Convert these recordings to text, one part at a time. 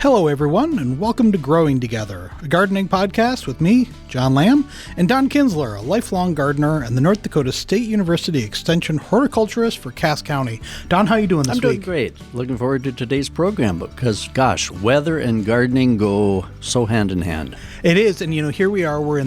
Hello, everyone, and welcome to Growing Together, a gardening podcast with me, John Lamb, and Don Kinsler, a lifelong gardener and the North Dakota State University Extension horticulturist for Cass County. Don, how are you doing this week? I'm doing great. Looking forward to today's program because, gosh, weather and gardening go so hand in hand. It is, and here we are. We're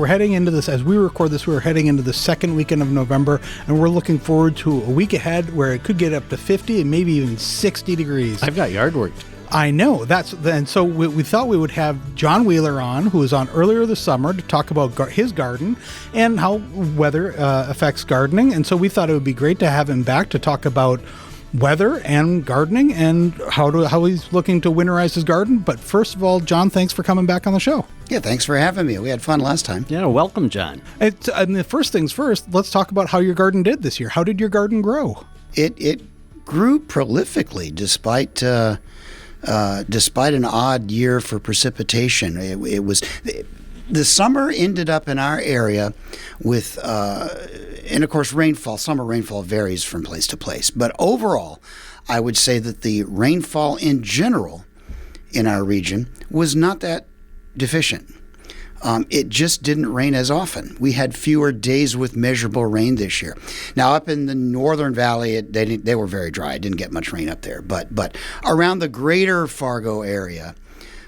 heading into this, as we record this, we're heading into the second weekend of November, and we're looking forward to a week ahead where it could get up to 50 and maybe even 60 degrees. I've got yard work. I know. And so we thought we would have John Wheeler on, who was on earlier this summer, to talk about his garden and how weather affects gardening. And so we thought it would be great to have him back to talk about weather and gardening and how he's looking to winterize his garden. But first of all, John, thanks for coming back on the show. Yeah, thanks for having me. We had fun last time. Yeah, welcome, John. And the first things first, let's talk about how your garden did this year. How did your garden grow? It grew prolifically despite an odd year for precipitation. It was the summer ended up in our area with, and of course, rainfall. Summer rainfall varies from place to place, but overall, I would say that the rainfall in general in our region was not that deficient. It just didn't rain as often. We had fewer days with measurable rain this year. Now, up in the northern valley, they were very dry. It didn't get much rain up there. But around the greater Fargo area,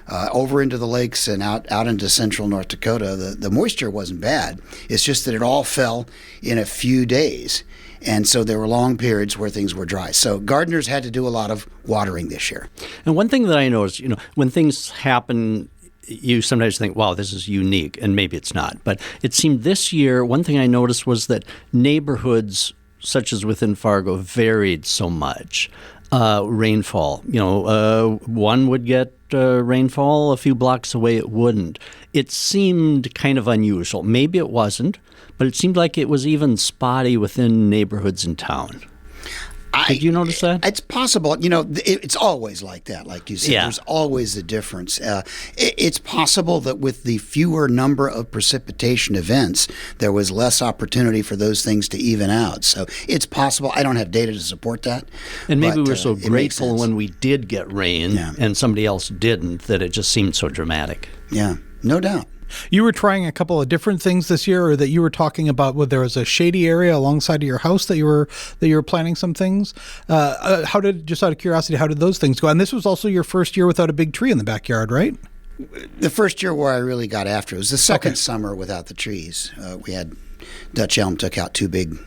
over into the lakes and out into central North Dakota, the moisture wasn't bad. It's just that it all fell in a few days. And so there were long periods where things were dry. So gardeners had to do a lot of watering this year. And one thing that I noticed, when things happen, you sometimes think, wow, this is unique, and maybe it's not. But it seemed this year, one thing I noticed was that neighborhoods, such as within Fargo, varied so much. Rainfall, one would get rainfall, a few blocks away it wouldn't. It seemed kind of unusual. Maybe it wasn't, but it seemed like it was even spotty within neighborhoods in town. Did you notice that? It's possible. It's always like that, like you said. Yeah. There's always a difference. It's possible that with the fewer number of precipitation events, there was less opportunity for those things to even out. So it's possible. I don't have data to support that. And maybe we're so grateful when we did get rain and somebody else didn't that it just seemed so dramatic. Yeah, no doubt. You were trying a couple of different things this year, or that you were talking about where there was a shady area alongside of your house that you were planting some things. Just out of curiosity, how did those things go? And this was also your first year without a big tree in the backyard, right? The first year where I really got after it was the second summer without the trees. We had Dutch elm took out two big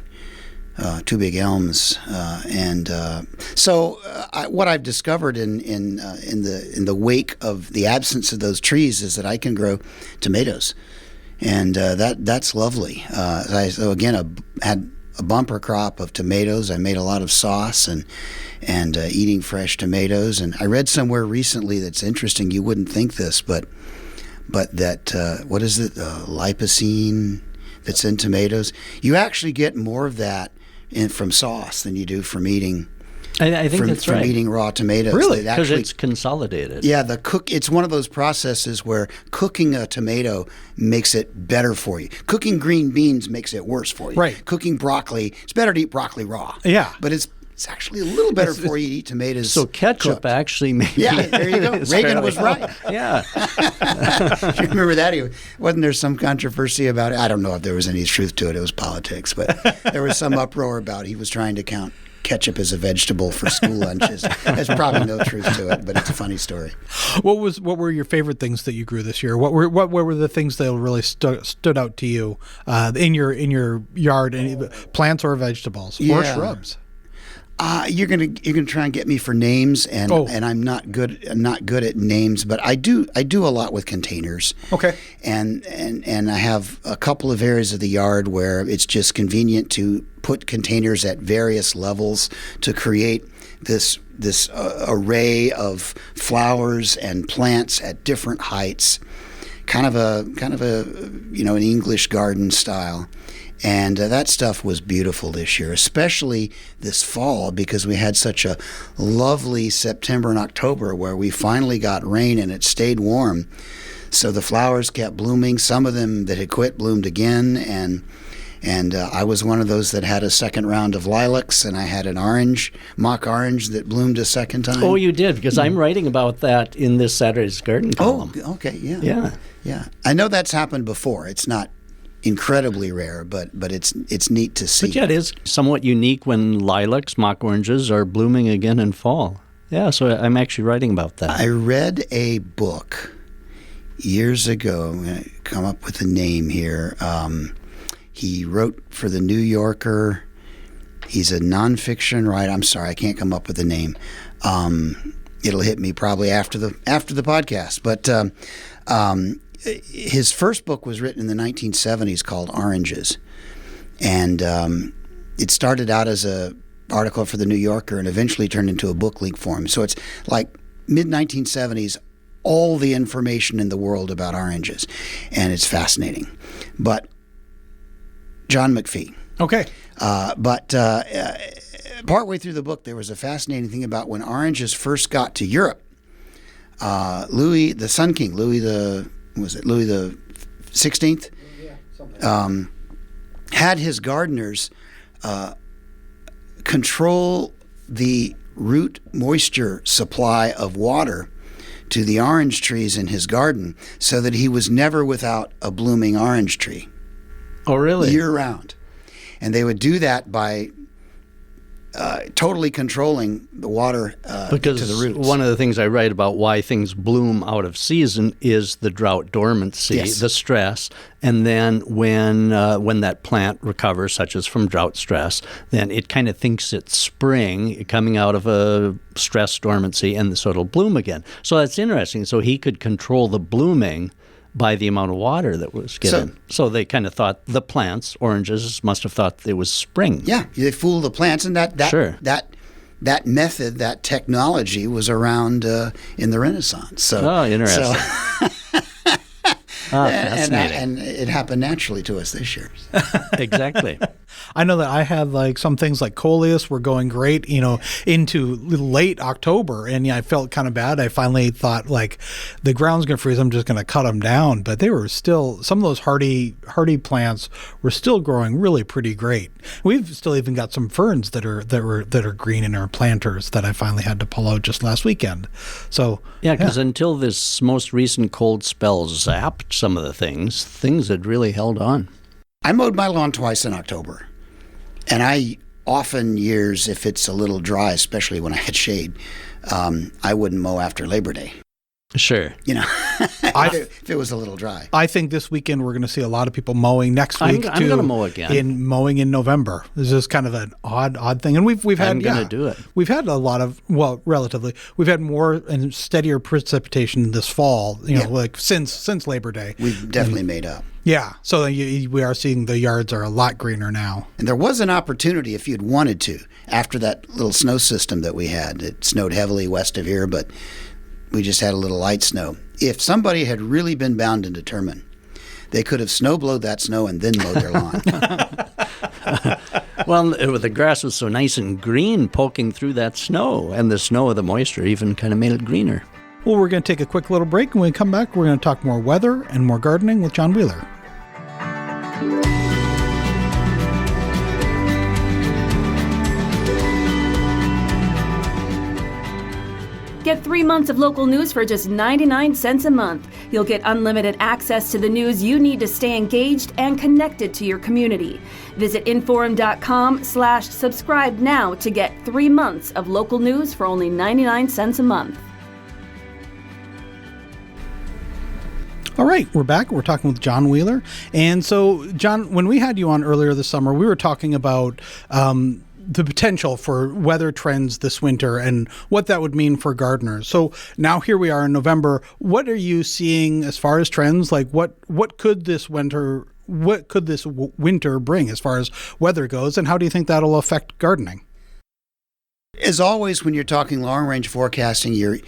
elms, so what I've discovered in the wake of the absence of those trees is that I can grow tomatoes, and that's lovely. I had a bumper crop of tomatoes. I made a lot of sauce and eating fresh tomatoes. And I read somewhere recently that's interesting. You wouldn't think this, but that what is it? Lipocene that's in tomatoes. You actually get more of that from sauce than you do from eating. I think that's right. From eating raw tomatoes. Really? Because it's consolidated. Yeah, it's one of those processes where cooking a tomato makes it better for you. Cooking green beans makes it worse for you. Right. Cooking broccoli, it's better to eat broccoli raw. Yeah. But it's actually a little better for you to eat tomatoes. So ketchup cooked. Actually maybe. Yeah, there you go. Reagan was right. Yeah. You remember that? Wasn't there some controversy about it? I don't know if there was any truth to it. It was politics. But there was some uproar about he was trying to count ketchup as a vegetable for school lunches. There's probably no truth to it, but it's a funny story. What were your favorite things that you grew this year? What were the things that really stood out to you in your yard? Any plants or vegetables or shrubs? You're gonna try and get me for names, and I'm not good at names, but I do a lot with containers. Okay. And I have a couple of areas of the yard where it's just convenient to put containers at various levels to create this array of flowers and plants at different heights, kind of a an English garden style. And that stuff was beautiful this year, especially this fall, because we had such a lovely September and October where we finally got rain and it stayed warm. So the flowers kept blooming. Some of them that had quit bloomed again, And I was one of those that had a second round of lilacs, and I had an mock orange that bloomed a second time. Oh, you did, because I'm writing about that in this Saturday's Garden column. Oh, okay, yeah. Yeah. Yeah. I know that's happened before. It's not incredibly rare, but it's neat to see. But yeah, it is somewhat unique when lilacs, mock oranges, are blooming again in fall. Yeah, so I'm actually writing about that. I read a book years ago. I'm going to come up with a name here. He wrote for the New Yorker. He's a nonfiction writer. I'm sorry, I can't come up with a name. It'll hit me probably after the podcast. But his first book was written in the 1970s called Oranges, and it started out as a article for the New Yorker and eventually turned into a book leak for him. So it's like mid-1970s, all the information in the world about oranges, and it's fascinating. But John McPhee. Okay. But partway through the book, there was a fascinating thing about when oranges first got to Europe. Louis, the Sun King, Louis the 16th, had his gardeners control the root moisture supply of water to the orange trees in his garden so that he was never without a blooming orange tree. Oh, really? Year-round. And they would do that by totally controlling the water because to the roots. One of the things I write about why things bloom out of season is the drought dormancy, Yes. the stress, and then when that plant recovers, such as from drought stress, then it kind of thinks it's spring coming out of a stress dormancy, and so it'll bloom again. So that's interesting. So he could control the blooming by the amount of water that was given. So they kind of thought the plants, oranges, must have thought it was spring. Yeah, they fool the plants, and that method, that technology was around in the Renaissance. So, interesting. Fascinating. And it happened naturally to us this year. Exactly. I know that I had like some things like coleus were going great, into late October, and I felt kind of bad. I finally thought like the ground's going to freeze. I'm just going to cut them down, but they were still, some of those hardy plants were still growing really pretty great. We've still even got some ferns that are green in our planters that I finally had to pull out just last weekend. So yeah, because until this most recent cold spell zapped some of the things had really held on. I mowed my lawn twice in October, and I often years, if it's a little dry, especially when I had shade, I wouldn't mow after Labor Day. Sure. If it was a little dry. I think this weekend we're going to see a lot of people mowing next week. I'm going to mow again. Mowing in November. This is kind of an odd thing, and we've had. I'm going to do it. We've had a lot of relatively. We've had more and steadier precipitation this fall. Like since Labor Day. We've definitely made up. Yeah, so we are seeing the yards are a lot greener now. And there was an opportunity if you'd wanted to after that little snow system that we had. It snowed heavily west of here, but we just had a little light snow. If somebody had really been bound and determined, they could have snowblowed that snow and then mowed their lawn. Well, the grass was so nice and green poking through that snow, and the snow of the moisture even kind of made it greener. Well, we're going to take a quick little break, and when we come back, we're going to talk more weather and more gardening with John Wheeler. Get 3 months of local news for just 99 cents a month. You'll get unlimited access to the news you need to stay engaged and connected to your community. Visit inforum.com/subscribe now to get 3 months of local news for only 99 cents a month. All right, we're back. We're talking with John Wheeler. And so, John, when we had you on earlier this summer, we were talking about the potential for weather trends this winter and what that would mean for gardeners. So now here we are in November. What are you seeing as far as trends? Like what could this winter bring as far as weather goes, and how do you think that'll affect gardening? As always, when you're talking long-range forecasting, you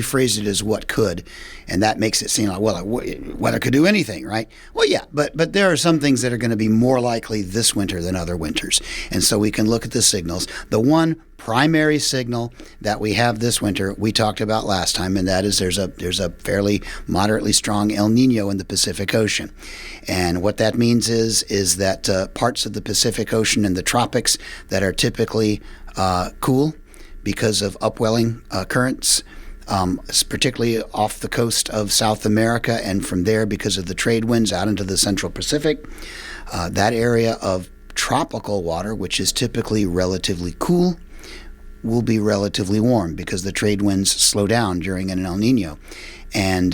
phrase it as what could, and that makes it seem like, well, weather could do anything, right? Well, yeah, but there are some things that are going to be more likely this winter than other winters, and so we can look at the signals. The one primary signal that we have this winter we talked about last time, and that is there's a fairly moderately strong El Nino in the Pacific Ocean. And what that means is that parts of the Pacific Ocean and the tropics that are typically cool because of upwelling currents, particularly off the coast of South America, and from there because of the trade winds out into the Central Pacific, that area of tropical water, which is typically relatively cool, will be relatively warm because the trade winds slow down during an El Nino. And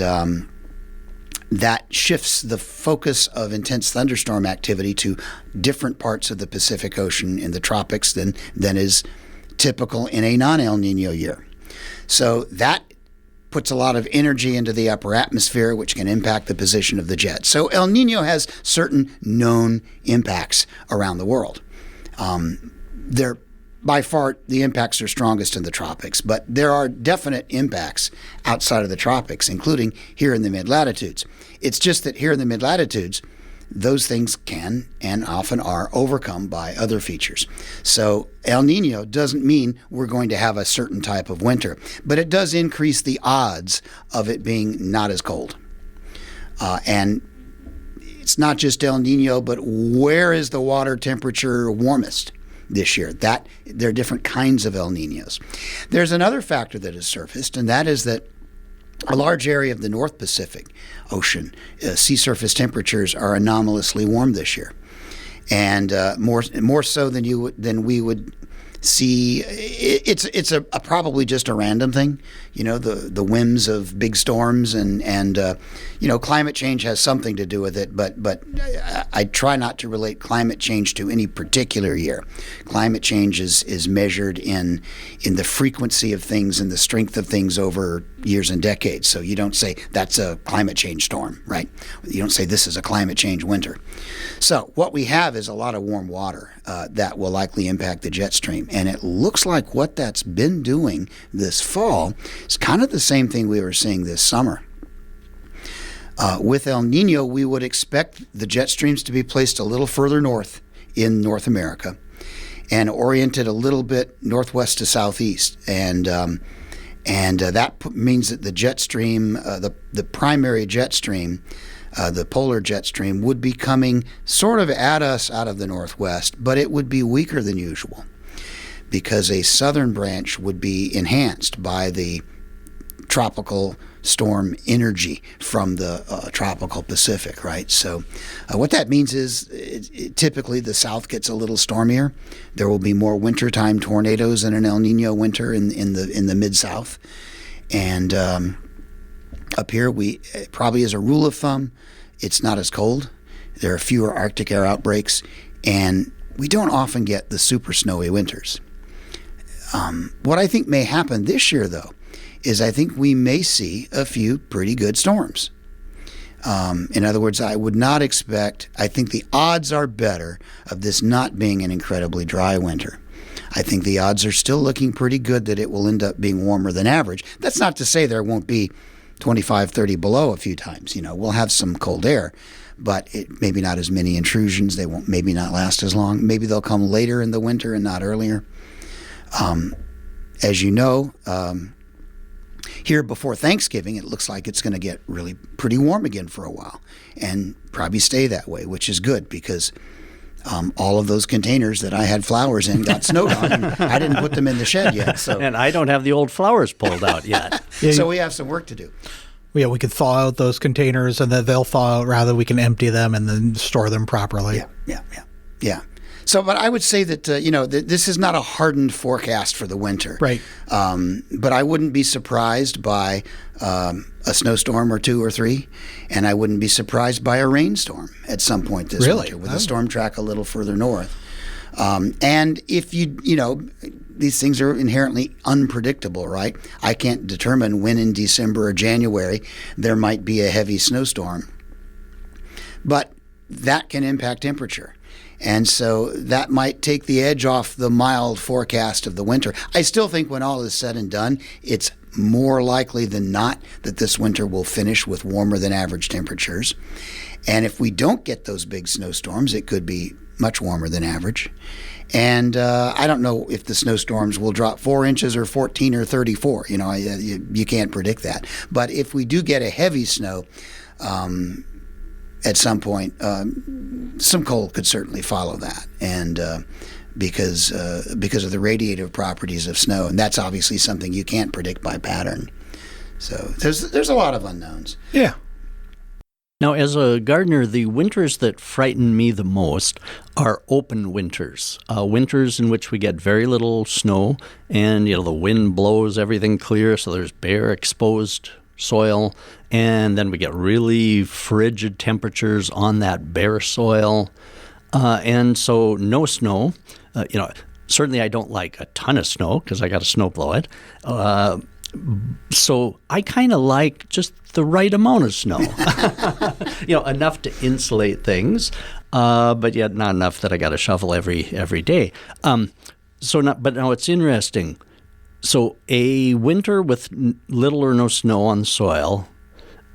that shifts the focus of intense thunderstorm activity to different parts of the Pacific Ocean in the tropics than is typical in a non-El Nino year. So that puts a lot of energy into the upper atmosphere, which can impact the position of the jet. So El Nino has certain known impacts around the world. They're by far the impacts are strongest in the tropics, but there are definite impacts outside of the tropics, including here in the mid-latitudes. It's just that here in the mid-latitudes, those things can and often are overcome by other features. So El Nino doesn't mean we're going to have a certain type of winter, but it does increase the odds of it being not as cold. And it's not just El Nino, but where is the water temperature warmest this year? There are different kinds of El Ninos. There's another factor that has surfaced, and that is that a large area of the North Pacific Ocean, sea surface temperatures are anomalously warm this year, and more so than we would see. It's probably just a random thing, the whims of big storms and climate change has something to do with it. But I try not to relate climate change to any particular year. Climate change is measured in the frequency of things and the strength of things over years and decades. So you don't say that's a climate change storm, right? You don't say this is a climate change winter. So what we have is a lot of warm water that will likely impact the jet stream. And it looks like what that's been doing this fall is kind of the same thing we were seeing this summer. With El Nino, we would expect the jet streams to be placed a little further north in North America and oriented a little bit northwest to southeast. And that means that the jet stream, the primary jet stream, the polar jet stream, would be coming sort of at us out of the northwest, but it would be weaker than usual because a southern branch would be enhanced by the tropical storm energy from the tropical Pacific, right? So what that means is typically the south gets a little stormier. There will be more wintertime tornadoes in an El Nino winter in the mid-south. And up here, we probably as a rule of thumb, it's not as cold. There are fewer Arctic air outbreaks, and we don't often get the super snowy winters. What I think may happen this year, though, is I think we may see a few pretty good storms. In other words, I would not expect, I think the odds are better of this not being an incredibly dry winter. I think the odds are still looking pretty good that it will end up being warmer than average. That's not to say there won't be 25, 30 below a few times. We'll have some cold air, but maybe not as many intrusions. They won't maybe not last as long. Maybe they'll come later in the winter and not earlier. As you know, here before Thanksgiving, it looks like it's going to get really pretty warm again for a while and probably stay that way, which is good because all of those containers that I had flowers in got snowed on, and I didn't put them in the shed yet. So. And I don't have the old flowers pulled out yet. So we have some work to do. Yeah, we could thaw out those containers, and then they'll thaw out. Rather, we can empty them and then store them properly. Yeah. So, but I would say that, this is not a hardened forecast for the winter. Right. But I wouldn't be surprised by a snowstorm or two or three, and I wouldn't be surprised by a rainstorm at some point this winter with a storm track a little further north. And if these things are inherently unpredictable, right? I can't determine when in December or January there might be a heavy snowstorm. But that can impact temperature. And so that might take the edge off the mild forecast of the winter. I still think when all is said and done, it's more likely than not that this winter will finish with warmer than average temperatures. And if we don't get those big snowstorms, it could be much warmer than average. And I don't know if the snowstorms will drop 4 inches or 14 or 34. You can't predict that. But if we do get a heavy snow, at some point, some cold could certainly follow that, and because of the radiative properties of snow, and that's obviously something you can't predict by pattern. So there's a lot of unknowns. Yeah. Now, as a gardener, the winters that frighten me the most are open winters, winters in which we get very little snow, and the wind blows everything clear, so there's bare exposed soil, and then we get really frigid temperatures on that bare soil, and so no snow. Certainly I don't like a ton of snow because I got to snow blow it. So I kind of like just the right amount of snow, enough to insulate things, but yet not enough that I got to shovel every day. But now it's interesting. So a winter with little or no snow on the soil,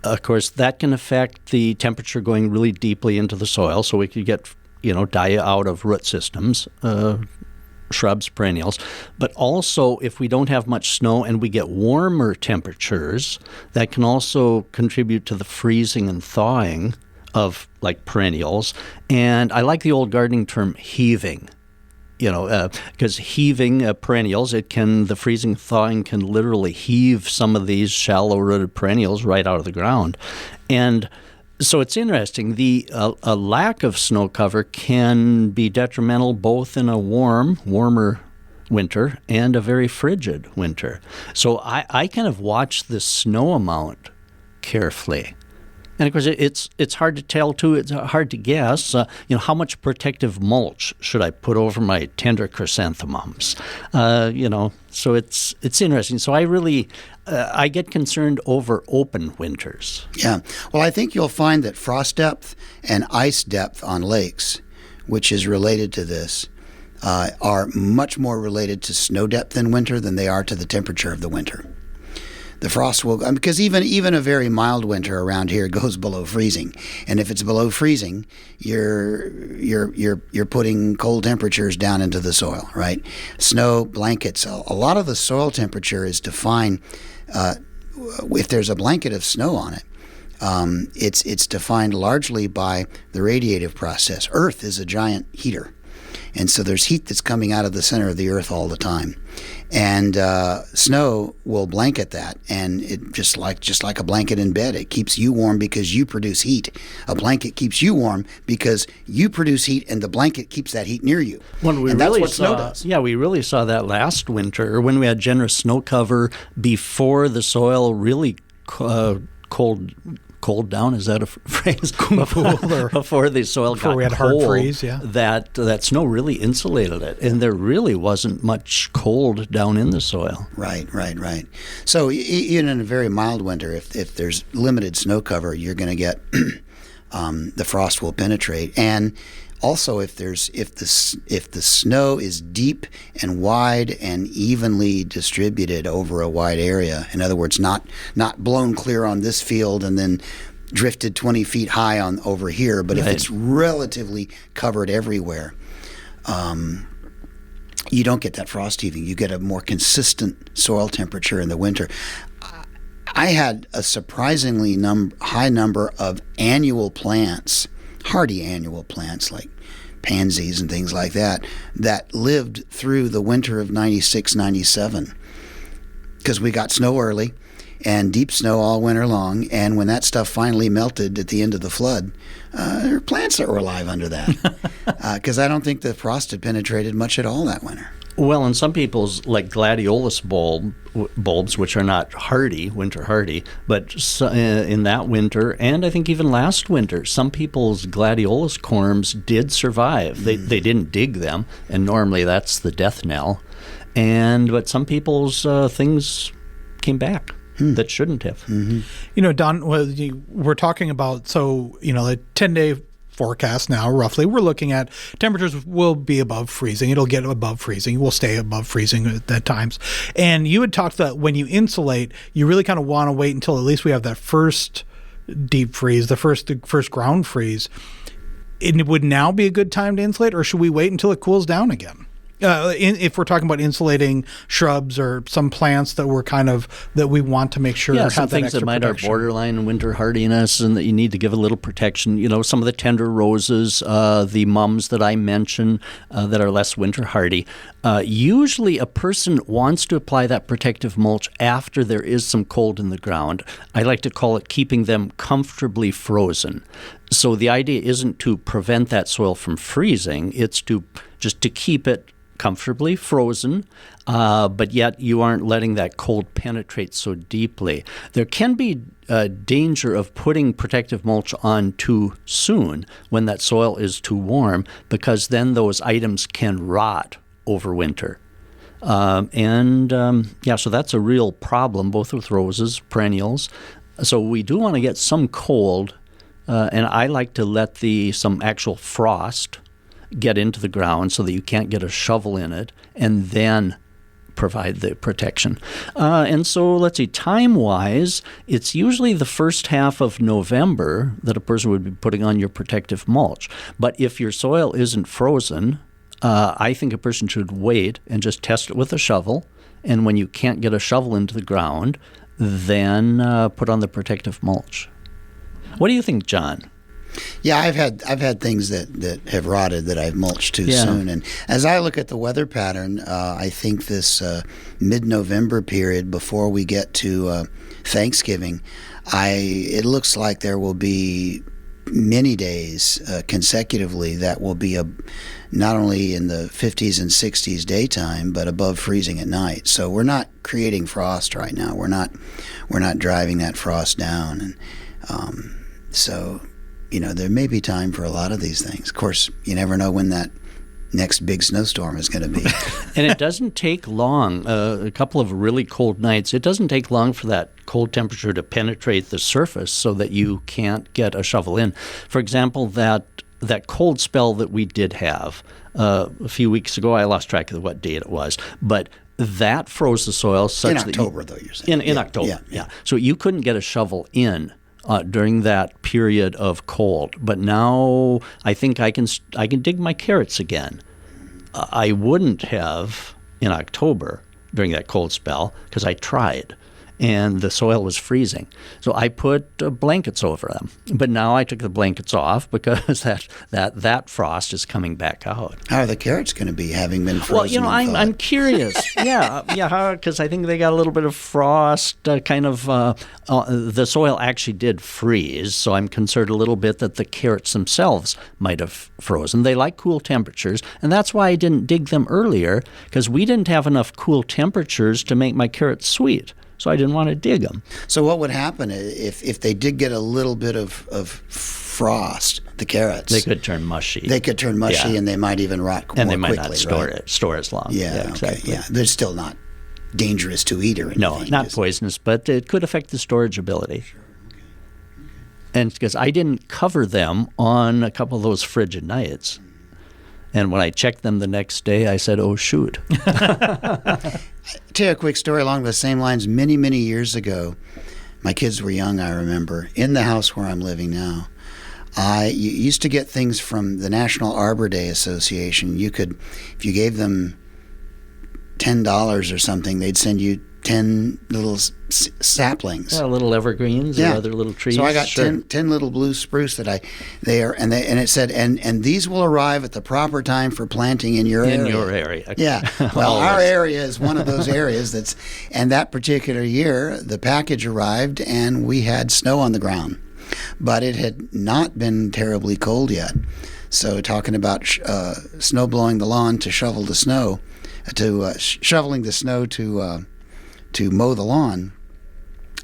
of course, that can affect the temperature going really deeply into the soil. So we could get, die out of root systems, shrubs, perennials. But also, if we don't have much snow and we get warmer temperatures, that can also contribute to the freezing and thawing of perennials. And I like the old gardening term heaving. Because heaving perennials, the freezing thawing can literally heave some of these shallow-rooted perennials right out of the ground. And so it's interesting. A lack of snow cover can be detrimental both in a warmer winter and a very frigid winter. So I kind of watch the snow amount carefully. And of course, it's hard to tell too. It's hard to guess. How much protective mulch should I put over my tender chrysanthemums? So it's interesting. So I get concerned over open winters. Yeah. Well, I think you'll find that frost depth and ice depth on lakes, which is related to this, are much more related to snow depth in winter than they are to the temperature of the winter. The frost will, because even a very mild winter around here goes below freezing, and if it's below freezing, you're putting cold temperatures down into the soil, right? Snow blankets. A lot of the soil temperature is defined. If there's a blanket of snow on it, it's defined largely by the radiative process. Earth is a giant heater. And so there's heat that's coming out of the center of the earth all the time. And snow will blanket that, and it just like a blanket in bed. It keeps you warm because you produce heat. A blanket keeps you warm because you produce heat, and the blanket keeps that heat near you. That's what snow does. Yeah, we really saw that last winter when we had generous snow cover before the soil really cooled down, is that a phrase? Before the soil got we had cold, hard freeze, yeah. That snow really insulated it, and there really wasn't much cold down in the soil. Right. So even in a very mild winter, if there's limited snow cover, you're going to get the frost will penetrate. And also, if the snow is deep and wide and evenly distributed over a wide area, in other words, not blown clear on this field and then drifted 20 feet high on over here, but if it's relatively covered everywhere, you don't get that frost heaving. You get a more consistent soil temperature in the winter. I had a surprisingly high number of annual plants, hardy annual plants like pansies and things like that lived through the winter of 96, 97 because we got snow early and deep snow all winter long, and when that stuff finally melted at the end of the flood, there were plants that were alive under that because I don't think the frost had penetrated much at all that winter. Well, and some people's, like gladiolus bulbs, which are not hardy, winter hardy, but in that winter, and I think even last winter, some people's gladiolus corms did survive. They didn't dig them, and normally that's the death knell. But some people's things came back that shouldn't have. Mm-hmm. Don, we're talking about, a 10-day forecast now, roughly, we're looking at temperatures will be above freezing. It'll get above freezing. We'll stay above freezing at times. And you had talked that when you insulate, you really kind of want to wait until at least we have that first deep freeze, the first ground freeze. it would now be a good time to insulate, or should we wait until it cools down again? If we're talking about insulating shrubs or some plants that we want to make sure have some that things extra that might protection. have borderline winter hardiness and that you need to give a little protection. Some of the tender roses, the mums that I mentioned that are less winter hardy. Usually a person wants to apply that protective mulch after there is some cold in the ground. I like to call it keeping them comfortably frozen. So the idea isn't to prevent that soil from freezing, it's just to keep it comfortably frozen, but yet you aren't letting that cold penetrate so deeply. There can be a danger of putting protective mulch on too soon when that soil is too warm, because then those items can rot over winter. So that's a real problem, both with roses, perennials. So we do want to get some cold, and I like to let some actual frost get into the ground so that you can't get a shovel in it, and then provide the protection. And so let's see, time-wise, it's usually the first half of November that a person would be putting on your protective mulch. But if your soil isn't frozen, I think a person should wait and just test it with a shovel. And when you can't get a shovel into the ground, then put on the protective mulch. What do you think, John? Yeah, I've had things that have rotted that I've mulched too soon. And as I look at the weather pattern, I think this mid-November period before we get to Thanksgiving, it looks like there will be many days consecutively that will be not only in the 50s and 60s daytime, but above freezing at night. So we're not creating frost right now. We're not driving that frost down, and so. There may be time for a lot of these things. Of course, you never know when that next big snowstorm is going to be. And it doesn't take long, a couple of really cold nights, it doesn't take long for that cold temperature to penetrate the surface so that you can't get a shovel in. For example, that cold spell that we did have a few weeks ago, I lost track of what date it was, but that froze the soil such that... In October, though, you're saying. In October, yeah. So you couldn't get a shovel in during that period of cold. But now I think I can dig my carrots again. I wouldn't have in October during that cold spell because I tried, and the soil was freezing. So I put blankets over them. But now I took the blankets off because that frost is coming back out. How are the carrots going to be, having been frozen? Well, I'm curious. Because I think they got a little bit of frost. The soil actually did freeze, so I'm concerned a little bit that the carrots themselves might have frozen. They like cool temperatures, and that's why I didn't dig them earlier, because we didn't have enough cool temperatures to make my carrots sweet. So I didn't want to dig them. So what would happen if they did get a little bit of frost, the carrots? They could turn mushy. And they might even rot more quickly. And they might not right? store as long. Yeah, exactly. Okay, yeah. They're still not dangerous to eat or anything. No, not poisonous, but it could affect the storage ability. Sure. Okay. And because I didn't cover them on a couple of those frigid nights. And when I checked them the next day, I said, oh, shoot. Tell you a quick story along the same lines. Many, many years ago, my kids were young, I remember, in the house where I'm living now. I used to get things from the National Arbor Day Association. You could, if you gave them $10 or something, they'd send you 10 little saplings. Yeah, little evergreens or other little trees. So I got 10 little blue spruce and it said, and these will arrive at the proper time for planting in your area. In your area. Yeah. Well, our area is one of those areas and that particular year, the package arrived and we had snow on the ground. But it had not been terribly cold yet. So talking about snow blowing the lawn to shovel the snow, shoveling the snow to mow the lawn,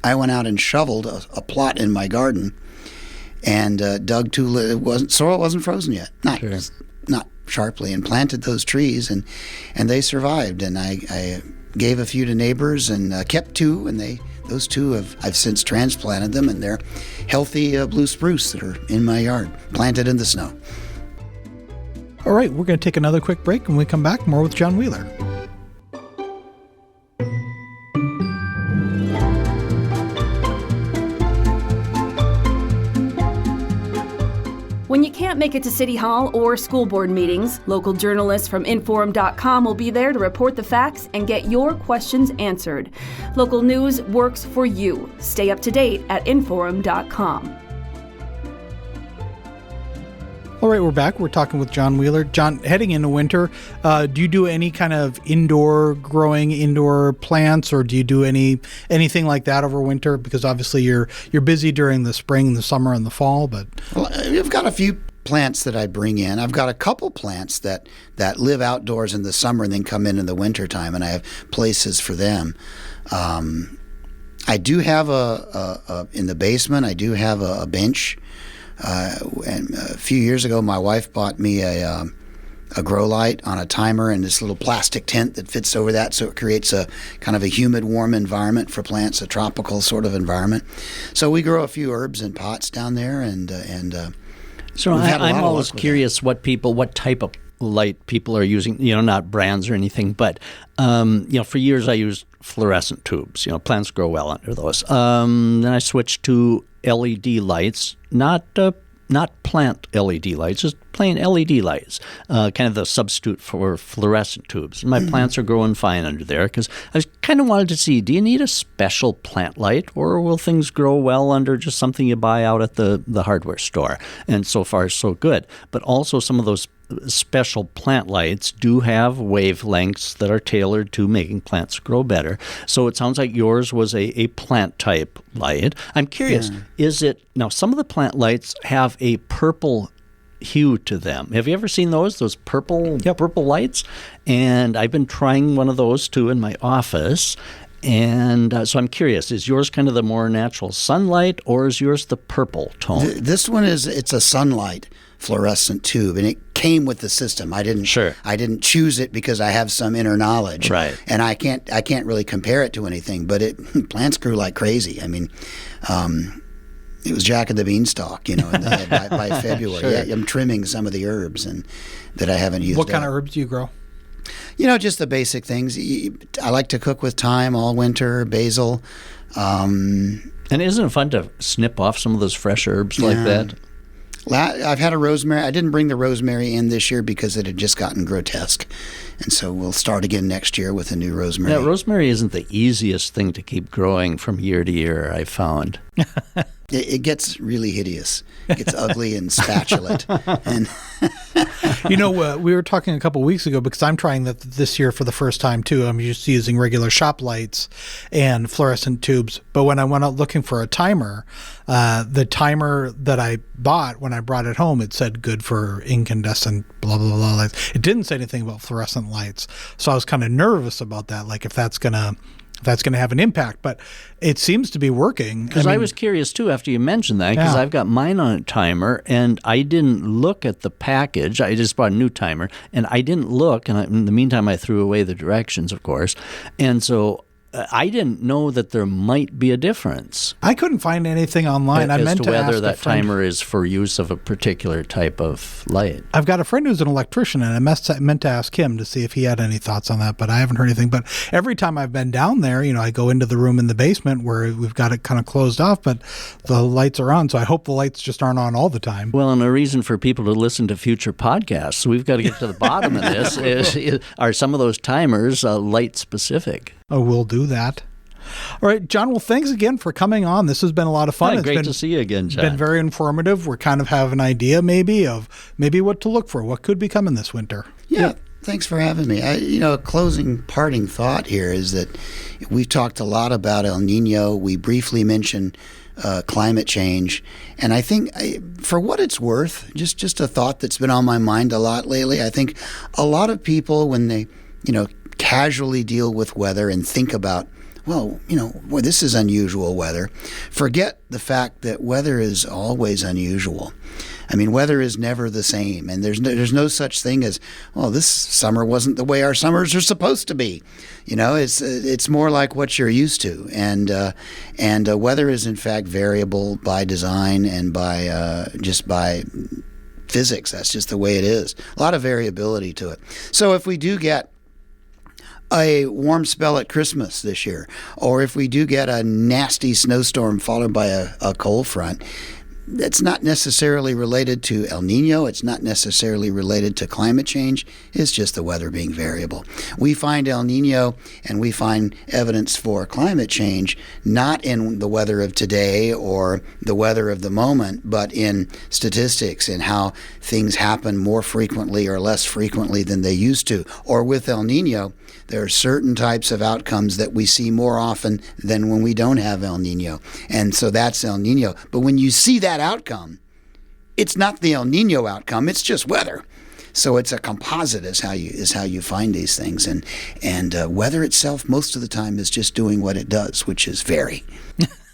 I went out and shoveled a plot in my garden and dug soil wasn't frozen yet, not sharply, and planted those trees and they survived. And I gave a few to neighbors and kept two, and those two I've since transplanted them, and they're healthy blue spruce that are in my yard, planted in the snow. All right, we're going to take another quick break. When we come back, more with John Wheeler. When you can't make make it to City Hall or school board meetings, local journalists from Inforum.com will be there to report the facts and get your questions answered. Local news works for you. Stay up to date at Inforum.com. All right, we're back. We're talking with John Wheeler. John, heading into winter, do you do any kind of indoor plants, or do you do anything like that over winter? Because obviously you're busy during the spring, the summer, and the fall. But I've got a few plants that I bring in. I've got a couple plants that live outdoors in the summer and then come in the wintertime, and I have places for them. I do have in the basement, I do have a bench. And a few years ago, my wife bought me a grow light on a timer and this little plastic tent that fits over that, so it creates a kind of a humid, warm environment for plants, a tropical sort of environment. So we grow a few herbs in pots down there, and so I'm always curious what type of light people are using. Not brands or anything, but for years I used fluorescent tubes. Plants grow well under those. Then I switched to LED lights, not plant LED lights, just plain LED lights, kind of the substitute for fluorescent tubes. And my plants are growing fine under there because I kind of wanted to see, do you need a special plant light, or will things grow well under just something you buy out at the hardware store? And so far, so good. But also some of those special plant lights do have wavelengths that are tailored to making plants grow better. So it sounds like yours was a plant type light. I'm curious, is it, now some of the plant lights have a purple hue to them. Have you ever seen those purple lights? And I've been trying one of those too in my office. And so I'm curious, is yours kind of the more natural sunlight, or is yours the purple tone? This one it's a sunlight fluorescent tube, and it came with the system. I didn't choose it because I have some inner knowledge, right? And I can't really compare it to anything. But plants grew like crazy. I mean, it was Jack and the Beanstalk, by February. Sure. Yeah, I'm trimming some of the herbs that I haven't used. What kind of herbs do you grow? Just the basic things. I like to cook with thyme all winter, basil. And isn't it fun to snip off some of those fresh herbs like that? I've had a rosemary. I didn't bring the rosemary in this year because it had just gotten grotesque. And so we'll start again next year with a new rosemary. Yeah, rosemary isn't the easiest thing to keep growing from year to year, I found. It gets really hideous. It gets ugly and spatulate. And we were talking a couple of weeks ago, because I'm trying that this year for the first time too. I'm just using regular shop lights and fluorescent tubes. But when I went out looking for a timer, the timer that I bought when I brought it home, it said good for incandescent blah blah blah lights. It didn't say anything about fluorescent lights, so I was kind of nervous about that, like if that's gonna have an impact. But it seems to be working. Because I was curious too after you mentioned that, because I've got mine on a timer and I didn't look at the package. I just bought a new timer and I didn't look, and in the meantime I threw away the directions, of course, and so I didn't know that there might be a difference. I couldn't find anything online. I meant to whether ask that timer is for use of a particular type of light. I've got a friend who's an electrician, and I meant to ask him to see if he had any thoughts on that, but I haven't heard anything. But every time I've been down there, I go into the room in the basement where we've got it kind of closed off, but the lights are on. So I hope the lights just aren't on all the time. Well, and a reason for people to listen to future podcasts, so we've got to get to the bottom of this, are some of those timers light specific? Oh, we'll do that. All right, John, well, thanks again for coming on. This has been a lot of fun. Yeah, great to see you again, John. It's been very informative. We kind of have an idea of what to look for, what could be coming this winter. Yeah, thanks for having me. A closing parting thought here is that we've talked a lot about El Nino. We briefly mentioned climate change. And I think, for what it's worth, just a thought that's been on my mind a lot lately, I think a lot of people, when they, casually deal with weather and think about, this is unusual weather, forget the fact that weather is always unusual. I mean, weather is never the same, and there's no such thing as, this summer wasn't the way our summers are supposed to be. It's more like what you're used to, and weather is in fact variable by design and by physics. That's just the way it is. A lot of variability to it. So if we do get a warm spell at Christmas this year, or if we do get a nasty snowstorm followed by a cold front, It's not necessarily related to El Nino. It's not necessarily related to climate change. It's just the weather being variable. We find El Nino and we find evidence for climate change not in the weather of today or the weather of the moment, but in statistics and how things happen more frequently or less frequently than they used to. Or with El Nino, there are certain types of outcomes that we see more often than when we don't have El Nino. And so that's El Nino. But when you see that outcome, it's not the El Nino outcome, it's just weather. So it's a composite is how you find these things. And weather itself most of the time is just doing what it does, which is vary.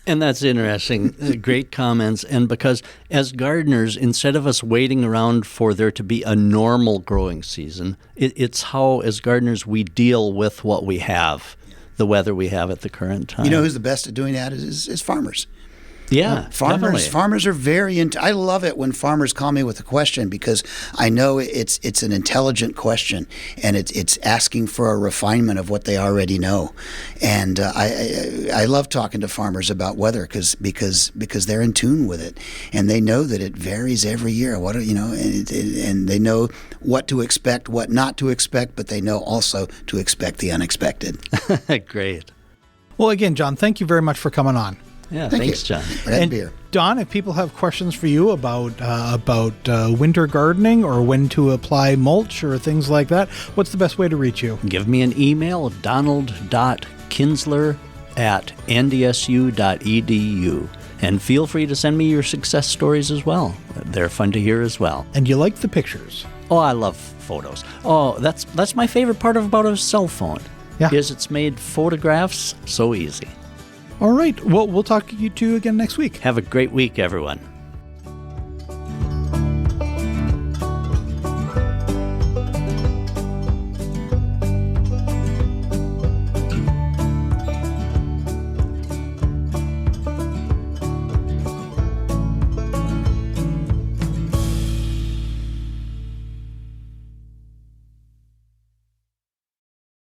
And that's interesting. Great comments. And because as gardeners, instead of us waiting around for there to be a normal growing season, it's how, as gardeners, we deal with what we have, the weather we have at the current time. You know who's the best at doing that is farmers. Yeah, definitely. Farmers are very into. I love it when farmers call me with a question because I know it's an intelligent question and it's asking for a refinement of what they already know. And I love talking to farmers about weather because they're in tune with it and they know that it varies every year. And they know what to expect, what not to expect, but they know also to expect the unexpected. Great. Well, again, John, thank you very much for coming on. Yeah, Thank thanks, you. John. Red beer. Don, if people have questions for you about winter gardening or when to apply mulch or things like that, what's the best way to reach you? Give me an email, donald.kinsler@ndsu.edu. And feel free to send me your success stories as well. They're fun to hear as well. And you like the pictures? Oh, I love photos. Oh, that's my favorite part about a cell phone. Yeah. Is it's made photographs so easy. All right. Well, we'll talk to you again next week. Have a great week, everyone.